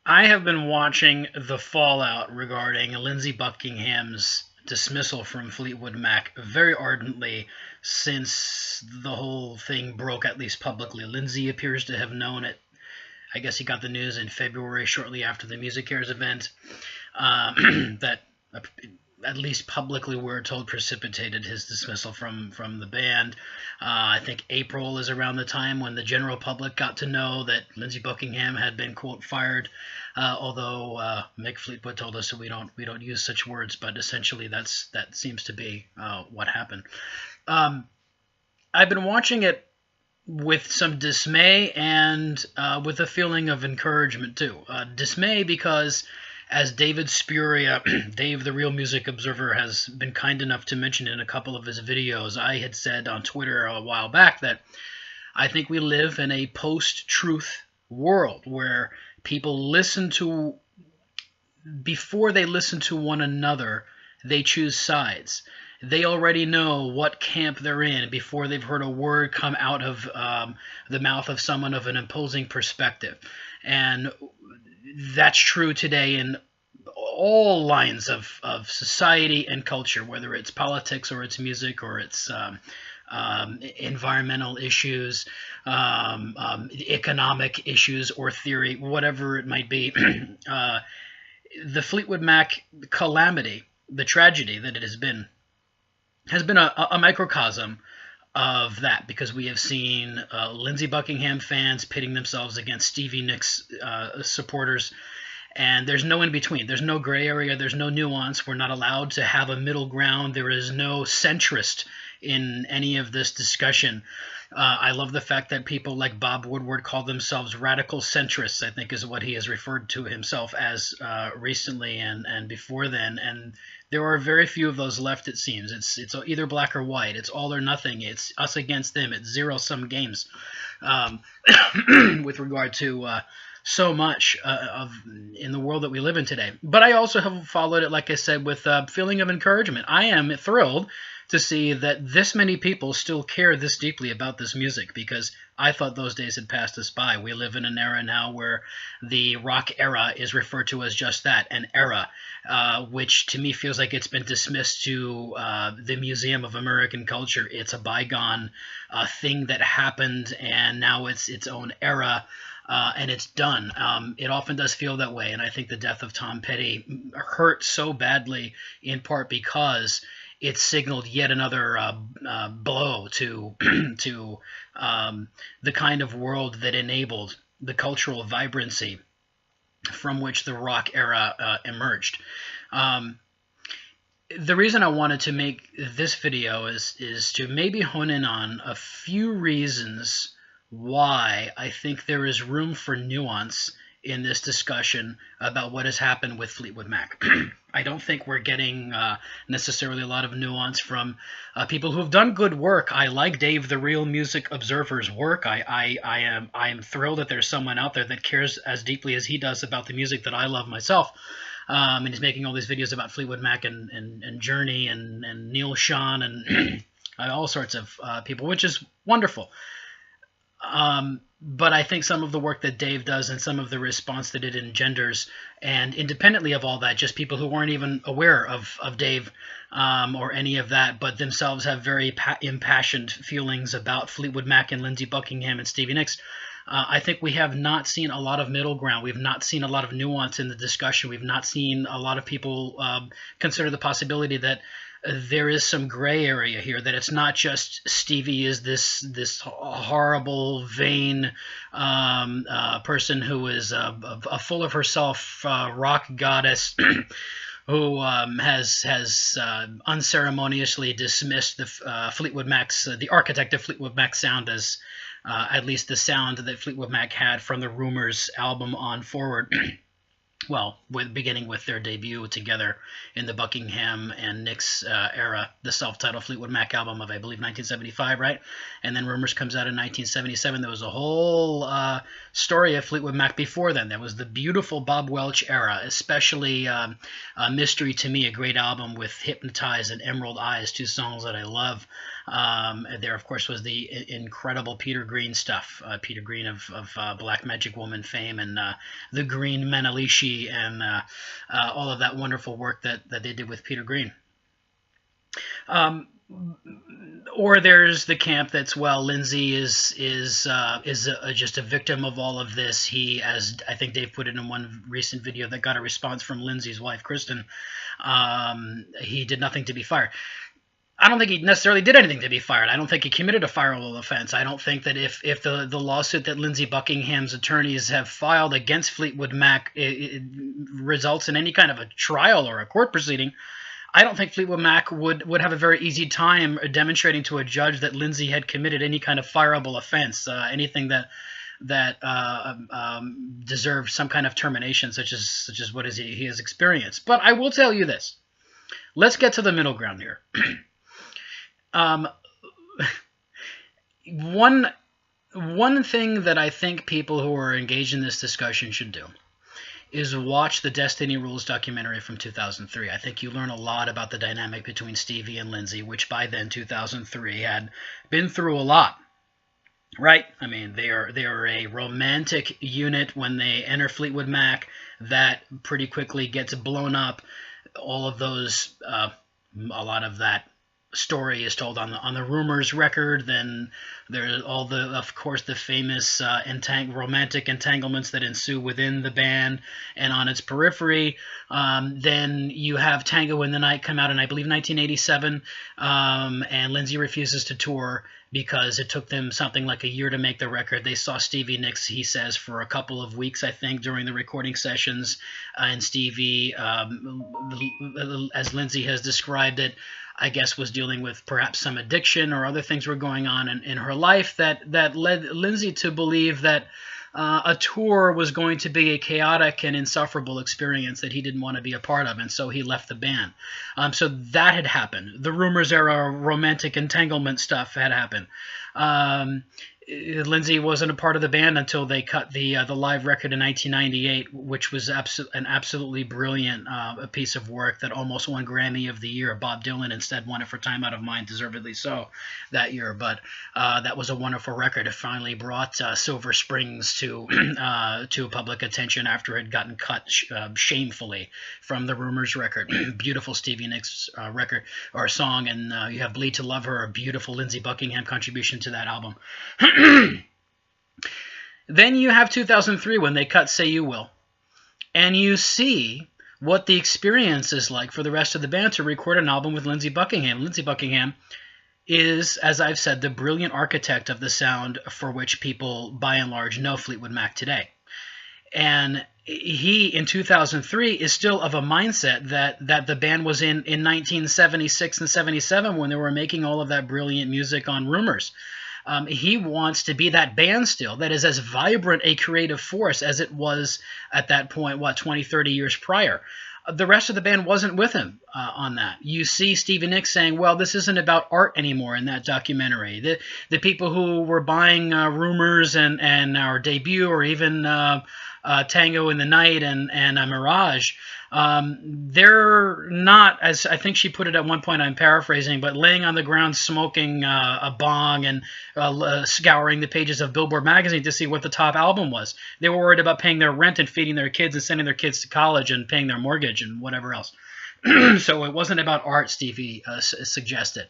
I have been watching the fallout regarding Lindsey Buckingham's dismissal from Fleetwood Mac very ardently since the whole thing broke, at least publicly. Lindsey appears to have known it. I guess he got the news in February, shortly after the Music Cares event, that at least publicly we're told precipitated his dismissal from the band. I think April is around the time when the general public got to know that Lindsey Buckingham had been, quote, fired. Although Mick Fleetwood told us that we don't use such words, but essentially that seems to be what happened. I've been watching it with some dismay and with a feeling of encouragement too. Dismay because, as David Spuria, Dave the Real Music Observer, has been kind enough to mention in a couple of his videos, I had said on Twitter a while back that I think we live in a post-truth world where people before they listen to one another, they choose sides. They already know what camp they're in before they've heard a word come out of the mouth of someone of an imposing perspective. And that's true today in all lines of society and culture, whether it's politics or it's music or it's environmental issues, economic issues or theory, whatever it might be. The Fleetwood Mac calamity, the tragedy that it has been a microcosm of that, because we have seen Lindsey Buckingham fans pitting themselves against Stevie Nicks supporters, and there's no in between. There's no gray area. There's no nuance. We're not allowed to have a middle ground. There is no centrist in any of this discussion. I love the fact that people like Bob Woodward call themselves radical centrists, I think is what he has referred to himself as recently and before then. And there are very few of those left, it seems. It's either black or white. It's all or nothing. It's us against them. It's zero-sum games with regard to so much in the world that we live in today. But I also have followed it, like I said, with a feeling of encouragement. I am thrilled to see that this many people still care this deeply about this music, because I thought those days had passed us by. We live in an era now where the rock era is referred to as just that, an era, which to me feels like it's been dismissed to the Museum of American Culture. It's a bygone thing that happened, and now it's its own era. And it's done. It often does feel that way, and I think the death of Tom Petty hurt so badly in part because it signaled yet another blow to to the kind of world that enabled the cultural vibrancy from which the rock era emerged. The reason I wanted to make this video is to maybe hone in on a few reasons why I think there is room for nuance in this discussion about what has happened with Fleetwood Mac. I don't think we're getting necessarily a lot of nuance from people who have done good work. I like Dave the Real Music Observer's work. I am thrilled that there's someone out there that cares as deeply as he does about the music that I love myself. And he's making all these videos about Fleetwood Mac and Journey and Neil Schon and all sorts of people, which is wonderful. But I think some of the work that Dave does and some of the response that it engenders, and independently of all that, just people who weren't even aware of Dave or any of that, but themselves have very impassioned feelings about Fleetwood Mac and Lindsey Buckingham and Stevie Nicks. I think we have not seen a lot of middle ground. We've not seen a lot of nuance in the discussion. We've not seen a lot of people consider the possibility that there is some gray area here, that it's not just Stevie is this horrible, vain person who is a full of herself rock goddess who has unceremoniously dismissed the Fleetwood Mac's, the architect of Fleetwood Mac sound as at least the sound that Fleetwood Mac had from the Rumours album on forward. Well, beginning with their debut together in the Buckingham and Nicks era, the self-titled Fleetwood Mac album of, I believe, 1975, right? And then Rumours comes out in 1977. There was a whole story of Fleetwood Mac before then. There was the beautiful Bob Welch era, especially Mystery to Me, a great album with Hypnotize and Emerald Eyes, two songs that I love. There, of course, was the incredible Peter Green stuff. Peter Green of Black Magic Woman fame, and the Green Menalishi, and all of that wonderful work that they did with Peter Green. Or there's the camp that's, well, Lindsey is just a victim of all of this. He, as I think Dave put it in one recent video that got a response from Lindsey's wife, Kristen, he did nothing to be fired. I don't think he necessarily did anything to be fired. I don't think he committed a fireable offense. I don't think that if the lawsuit that Lindsey Buckingham's attorneys have filed against Fleetwood Mac it results in any kind of a trial or a court proceeding, I don't think Fleetwood Mac would have a very easy time demonstrating to a judge that Lindsey had committed any kind of fireable offense, anything that deserved some kind of termination, such as what he has experienced. But I will tell you this: let's get to the middle ground here. One thing that I think people who are engaged in this discussion should do is watch the Destiny Rules documentary from 2003. I think you learn a lot about the dynamic between Stevie and Lindsey, which by then, 2003, had been through a lot. Right? I mean, they are a romantic unit when they enter Fleetwood Mac that pretty quickly gets blown up. All of those, a lot of that story is told on the Rumors record. Then there's all of course, the famous romantic entanglements that ensue within the band and on its periphery. Then you have Tango in the Night come out in, I believe, 1987, and Lindsey refuses to tour because it took them something like a year to make the record. They saw Stevie Nicks, he says, for a couple of weeks, I think, during the recording sessions. And Stevie, as Lindsey has described it, I guess was dealing with perhaps some addiction or other things were going on in her life that led Lindsey to believe that a tour was going to be a chaotic and insufferable experience that he didn't want to be a part of, and so he left the band. So that had happened. The Rumors era romantic entanglement stuff had happened. Lindsey wasn't a part of the band until they cut the live record in 1998, which was an absolutely brilliant piece of work that almost won Grammy of the Year. Bob Dylan instead won it for Time Out of Mind, deservedly so, that year. But that was a wonderful record. It finally brought Silver Springs to public attention after it had gotten cut shamefully from the Rumors record. Beautiful Stevie Nicks record or song, and you have Bleed to Love Her, a beautiful Lindsey Buckingham contribution to that album. Then you have 2003 when they cut Say You Will, and you see what the experience is like for the rest of the band to record an album with Lindsey Buckingham. Lindsey Buckingham is, as I've said, the brilliant architect of the sound for which people, by and large, know Fleetwood Mac today. And he, in 2003, is still of a mindset that the band was in 1976 and 77 when they were making all of that brilliant music on Rumors. He wants to be that band still that is as vibrant a creative force as it was at that point, 20, 30 years prior. The rest of the band wasn't with him on that. You see Stevie Nicks saying, well, this isn't about art anymore in that documentary. The people who were buying Rumors and our debut, or even Tango in the Night and Mirage, they're not, as I think she put it at one point, I'm paraphrasing, but laying on the ground smoking a bong and scouring the pages of Billboard magazine to see what the top album was. They were worried about paying their rent and feeding their kids and sending their kids to college and paying their mortgage and whatever else. So it wasn't about art, Stevie suggested.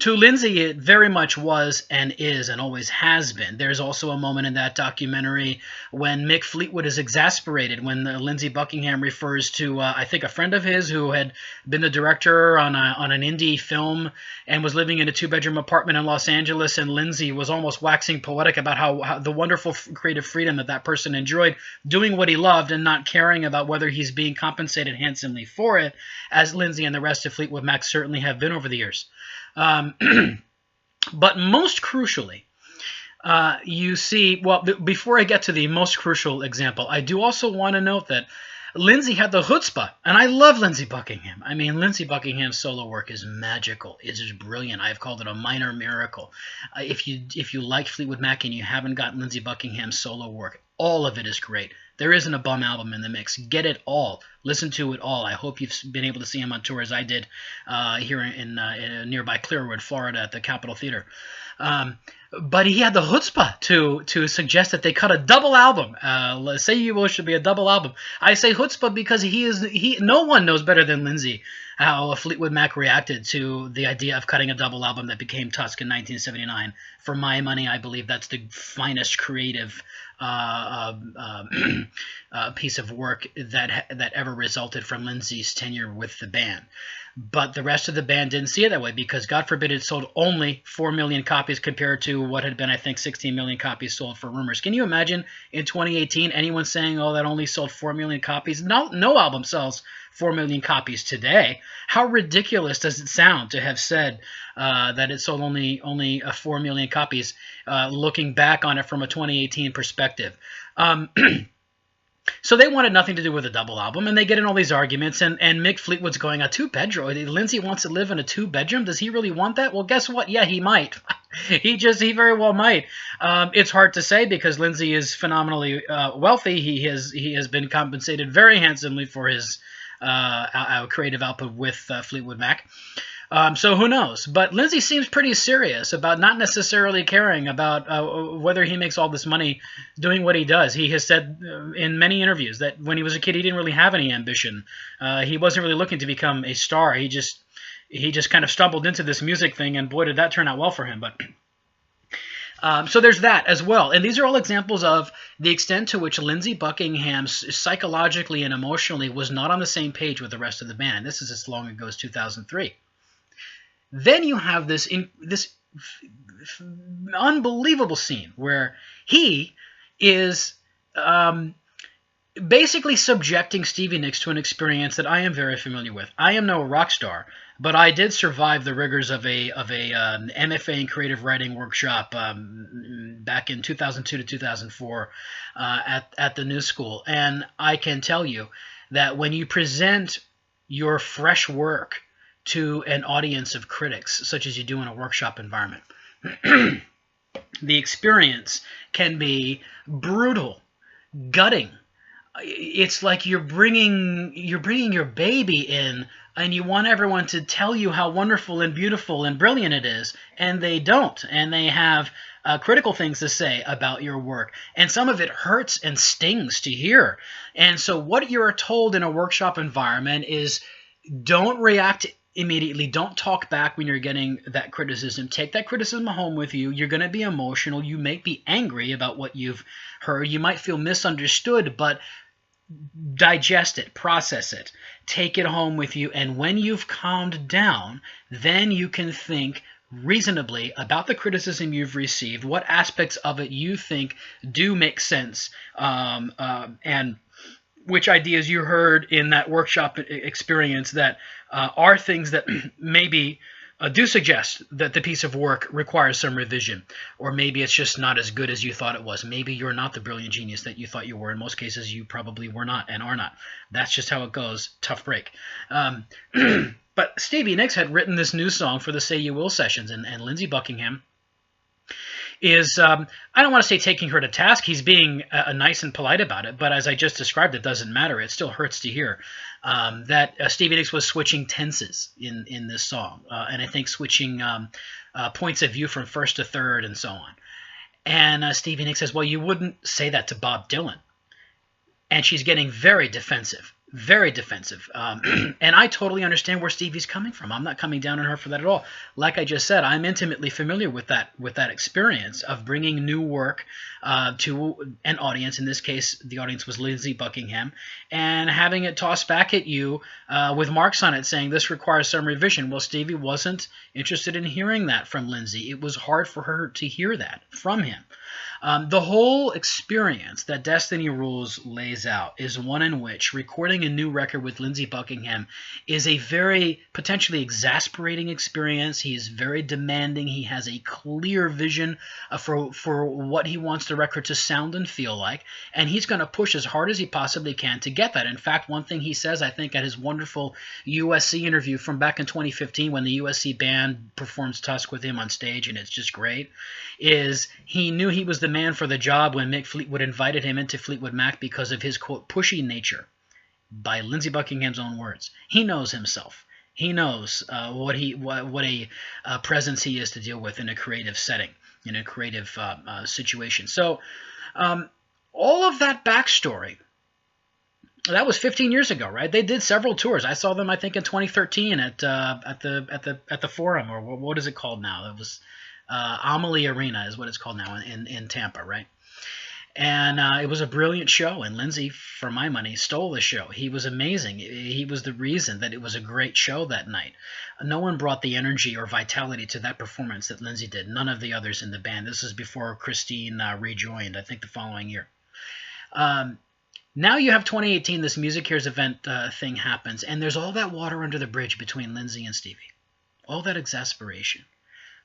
To Lindsey, it very much was and is and always has been. There's also a moment in that documentary when Mick Fleetwood is exasperated when Lindsey Buckingham refers to, I think, a friend of his who had been the director on an indie film and was living in a two-bedroom apartment in Los Angeles, and Lindsey was almost waxing poetic about how the wonderful creative freedom that person enjoyed, doing what he loved and not caring about whether he's being compensated handsomely for it, as Lindsey and the rest of Fleetwood Mac certainly have been over the years. But most crucially, you see, well, before I get to the most crucial example, I do also want to note that Lindsey had the chutzpah, and I love Lindsey Buckingham. I mean, Lindsey Buckingham's solo work is magical. It is brilliant. I've called it a minor miracle. If you like Fleetwood Mac and you haven't gotten Lindsey Buckingham's solo work, all of it is great. There isn't a bum album in the mix. Get it all. Listen to it all. I hope you've been able to see him on tour as I did here in nearby Clearwood, Florida, at the Capitol Theater. But he had the chutzpah to suggest that they cut a double album. Say You Will should be a double album. I say chutzpah because no one knows better than Lindsey how Fleetwood Mac reacted to the idea of cutting a double album that became Tusk in 1979. For my money, I believe that's the finest creative piece of work that ever resulted from Lindsey's tenure with the band. But the rest of the band didn't see it that way because, God forbid, it sold only 4 million copies compared to what had been, I think, 16 million copies sold for Rumors. Can you imagine in 2018 anyone saying, oh, that only sold 4 million copies? No album sells 4 million copies today. How ridiculous does it sound to have said that it sold only 4 million copies, looking back on it from a 2018 perspective? So they wanted nothing to do with a double album, and they get in all these arguments, and Mick Fleetwood's going, a two-bedroom? Lindsey wants to live in a two-bedroom? Does he really want that? Well, guess what? Yeah, he might. He very well might. It's hard to say because Lindsey is phenomenally wealthy. He has been compensated very handsomely for his creative output with Fleetwood Mac. So who knows? But Lindsey seems pretty serious about not necessarily caring about whether he makes all this money doing what he does. He has said in many interviews that when he was a kid, he didn't really have any ambition. He wasn't really looking to become a star. He just kind of stumbled into this music thing, and boy, did that turn out well for him. But so there's that as well. And these are all examples of the extent to which Lindsey Buckingham psychologically and emotionally was not on the same page with the rest of the band. This is as long ago as 2003. Then you have this unbelievable scene where he is basically subjecting Stevie Nicks to an experience that I am very familiar with. I am no rock star, but I did survive the rigors of a MFA in creative writing workshop back in 2002 to 2004 at the New School, and I can tell you that when you present your fresh work to an audience of critics, such as you do in a workshop environment, the experience can be brutal, gutting. It's like you're bringing your baby in, and you want everyone to tell you how wonderful and beautiful and brilliant it is, and they don't, and they have critical things to say about your work, and some of it hurts and stings to hear. And so what you're told in a workshop environment is, don't react immediately. Don't talk back when you're getting that criticism. Take that criticism home with you. You're going to be emotional. You may be angry about what you've heard. You might feel misunderstood, but digest it, process it, take it home with you. And when you've calmed down, then you can think reasonably about the criticism you've received, what aspects of it you think do make sense, and which ideas you heard in that workshop experience that are things that maybe do suggest that the piece of work requires some revision, or maybe it's just not as good as you thought it was. Maybe you're not the brilliant genius that you thought you were. In most cases, you probably were not and are not. That's just how it goes. Tough break. But Stevie Nicks had written this new song for the Say You Will sessions, and Lindsey Buckingham is, I don't want to say taking her to task. He's being nice and polite about it, but as I just described, it doesn't matter. It still hurts to hear that Stevie Nicks was switching tenses in this song, and I think switching points of view from first to third and so on. And Stevie Nicks says, well, you wouldn't say that to Bob Dylan. And she's getting very defensive. Very defensive. And I totally understand where Stevie's coming from. I'm not coming down on her for that at all. Like I just said, I'm intimately familiar with that experience of bringing new work to an audience. In this case, the audience was Lindsey Buckingham, and having it tossed back at you with marks on it saying this requires some revision. Well, Stevie wasn't interested in hearing that from Lindsey. It was hard for her to hear that from him. The whole experience that Destiny Rules lays out is one in which recording a new record with Lindsey Buckingham is a very potentially exasperating experience. He is very demanding. He has a clear vision for what he wants the record to sound and feel like, and he's going to push as hard as he possibly can to get that. In fact, one thing he says, I think, at his wonderful USC interview from back in 2015 when the USC band performs Tusk with him on stage, and it's just great, is he knew he was the man for the job when Mick Fleetwood invited him into Fleetwood Mac because of his, quote, pushy nature, by Lindsey Buckingham's own words. He knows himself. He knows what a presence he is to deal with in a creative setting, in a creative situation. So all of that backstory, that was 15 years ago, right? They did several tours. I saw them, I think, in 2013 at the Forum, or what is it called now? It was Amalie Arena is what it's called now in Tampa, right? And it was a brilliant show, and Lindsey, for my money, stole the show. He was amazing. He was the reason that it was a great show that night. No one brought the energy or vitality to that performance that Lindsey did. None of the others in the band. This is before Christine rejoined, I think, the following year. Now you have 2018, this Music Cares event thing happens, and there's all that water under the bridge between Lindsey and Stevie. All that exasperation,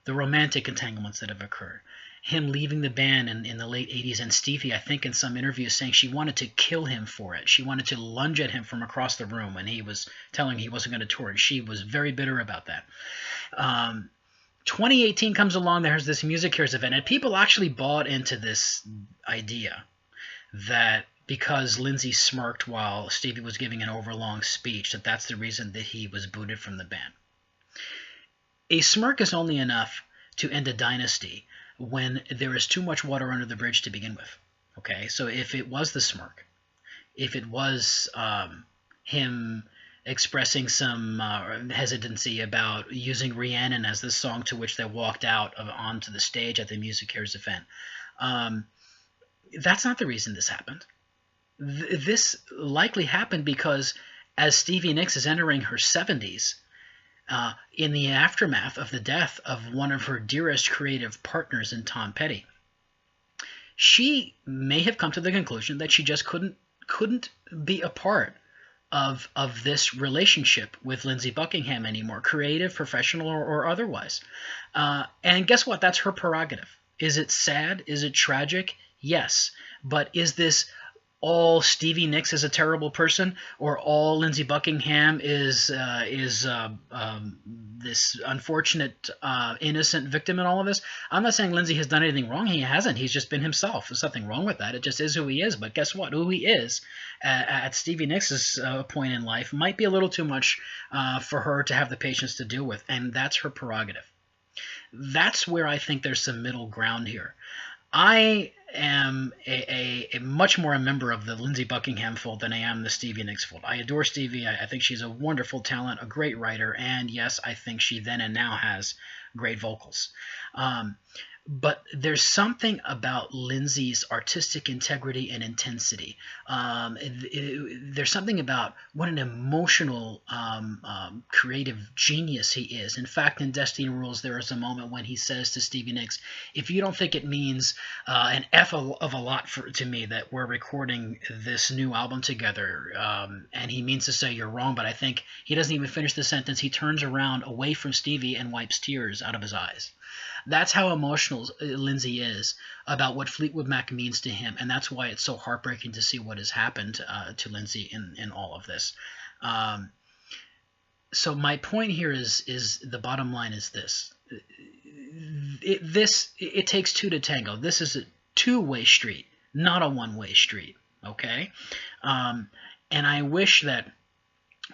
the romantic entanglements that have occurred. Him leaving the band in the late 80s, and Stevie, I think in some interviews, saying she wanted to kill him for it. She wanted to lunge at him from across the room when he was telling he wasn't going to tour, and she was very bitter about that. 2018 comes along, there's this Music Cares event, and people actually bought into this idea that because Lindsey smirked while Stevie was giving an overlong speech, that's the reason that he was booted from the band. A smirk is only enough to end a dynasty when there is too much water under the bridge to begin with. Okay, so if it was the smirk, if it was him expressing some hesitancy about using Rhiannon as the song to which they walked out onto the stage at the Music Cares event, that's not the reason this happened. This likely happened because as Stevie Nicks is entering her 70s, in the aftermath of the death of one of her dearest creative partners in Tom Petty, she may have come to the conclusion that she just couldn't be a part of this relationship with Lindsey Buckingham anymore, creative, professional, or otherwise. And guess what? That's her prerogative. Is it sad? Is it tragic? Yes. But is this all Stevie Nicks is a terrible person, or all Lindsey Buckingham is this unfortunate innocent victim in all of this? I'm not saying Lindsey has done anything wrong. He hasn't. He's just been himself. There's nothing wrong with that. It just is who he is. But guess what? Who he is at Stevie Nicks' point in life might be a little too much for her to have the patience to deal with, and that's her prerogative. That's where I think there's some middle ground here. I am a much more a member of the Lindsey Buckingham fold than I am the Stevie Nicks fold. I adore Stevie. I think she's a wonderful talent, a great writer, and yes, I think she then and now has great vocals. But there's something about Lindsey's artistic integrity and intensity. There's something about what an emotional, creative genius he is. In fact, in Destiny Rules, there is a moment when he says to Stevie Nicks, if you don't think it means an F of a lot to me that we're recording this new album together, and he means to say you're wrong, but I think he doesn't even finish the sentence. He turns around away from Stevie and wipes tears out of his eyes. That's how emotional Lindsey is about what Fleetwood Mac means to him, and that's why it's so heartbreaking to see what has happened to Lindsey in all of this. So my point here is the bottom line is this. It takes two to tango. This is a two-way street, not a one-way street, okay? And I wish that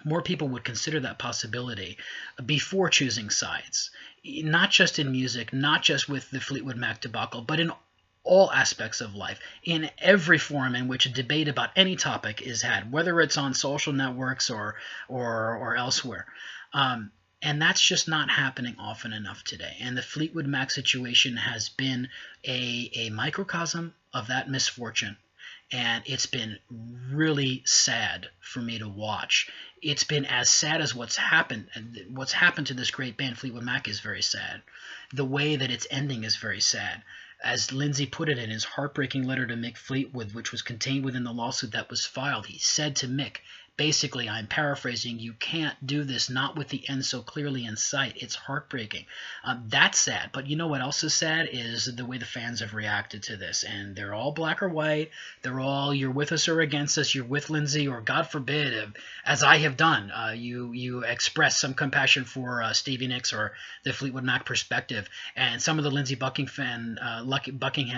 more people would consider that possibility before choosing sides, not just in music, not just with the Fleetwood Mac debacle, but in all aspects of life, in every forum in which a debate about any topic is had, whether it's on social networks or elsewhere. And that's just not happening often enough today. And the Fleetwood Mac situation has been a microcosm of that misfortune. And it's been really sad for me to watch. It's been as sad as what's happened. What's happened to this great band, Fleetwood Mac, is very sad. The way that it's ending is very sad. As Lindsey put it in his heartbreaking letter to Mick Fleetwood, which was contained within the lawsuit that was filed, he said to Mick, basically, I'm paraphrasing, you can't do this, not with the end so clearly in sight. It's heartbreaking. That's sad. But you know what else is sad is the way the fans have reacted to this. And they're all black or white. They're all, you're with us or against us. You're with Lindsey, or God forbid, as I have done, you express some compassion for Stevie Nicks or the Fleetwood Mac perspective. And some of the Lindsey Buckingham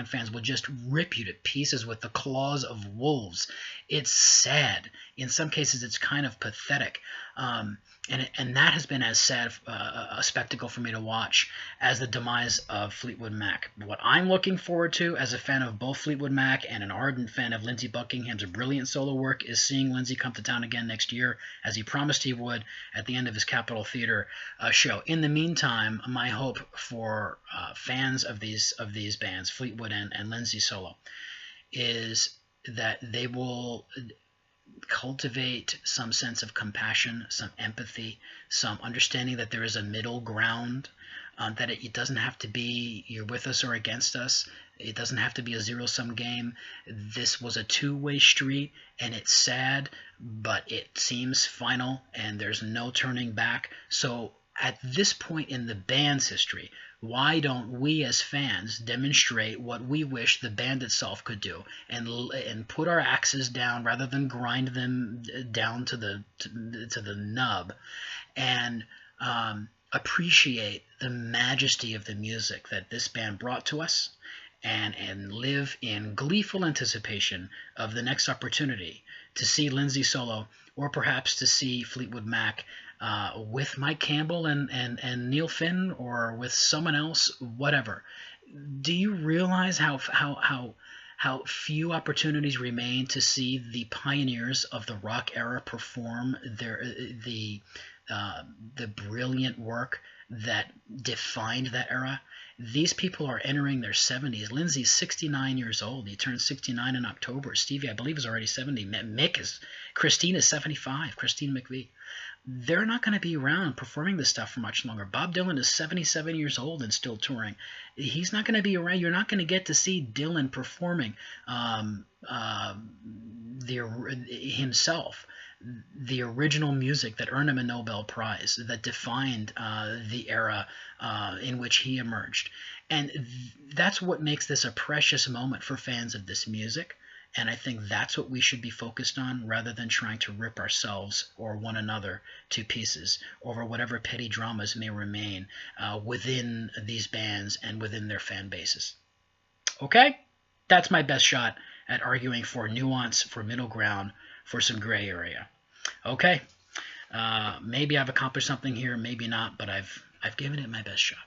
fans will just rip you to pieces with the claws of wolves. It's sad. In some cases, it's kind of pathetic. And that has been as sad a spectacle for me to watch as the demise of Fleetwood Mac. What I'm looking forward to as a fan of both Fleetwood Mac and an ardent fan of Lindsey Buckingham's brilliant solo work is seeing Lindsey come to town again next year, as he promised he would at the end of his Capitol Theater show. In the meantime, my hope for fans of these bands, Fleetwood and Lindsey solo, is that they will cultivate some sense of compassion, some empathy, some understanding that there is a middle ground, that it doesn't have to be you're with us or against us. It doesn't have to be a zero-sum game. This was a two-way street, and it's sad, but it seems final, and there's no turning back. So at this point in the band's history, why don't we as fans demonstrate what we wish the band itself could do, and put our axes down rather than grind them down to the nub, and appreciate the majesty of the music that this band brought to us, and live in gleeful anticipation of the next opportunity to see Lindsey solo, or perhaps to see Fleetwood Mac with Mike Campbell and Neil Finn, or with someone else, whatever. Do you realize how few opportunities remain to see the pioneers of the rock era perform the brilliant work that defined that era? These people are entering their 70s. Lindsey's 69 years old. He turned 69 in October. Stevie, I believe, is already 70. Christine is 75. Christine McVie. They're not going to be around performing this stuff for much longer. Bob Dylan is 77 years old and still touring. He's not going to be around. You're not going to get to see Dylan performing himself, the original music that earned him a Nobel Prize, that defined the era in which he emerged. And that's what makes this a precious moment for fans of this music. And I think that's what we should be focused on, rather than trying to rip ourselves or one another to pieces over whatever petty dramas may remain within these bands and within their fan bases. Okay? That's my best shot at arguing for nuance, for middle ground, for some gray area. Okay? Maybe I've accomplished something here, maybe not, but I've given it my best shot.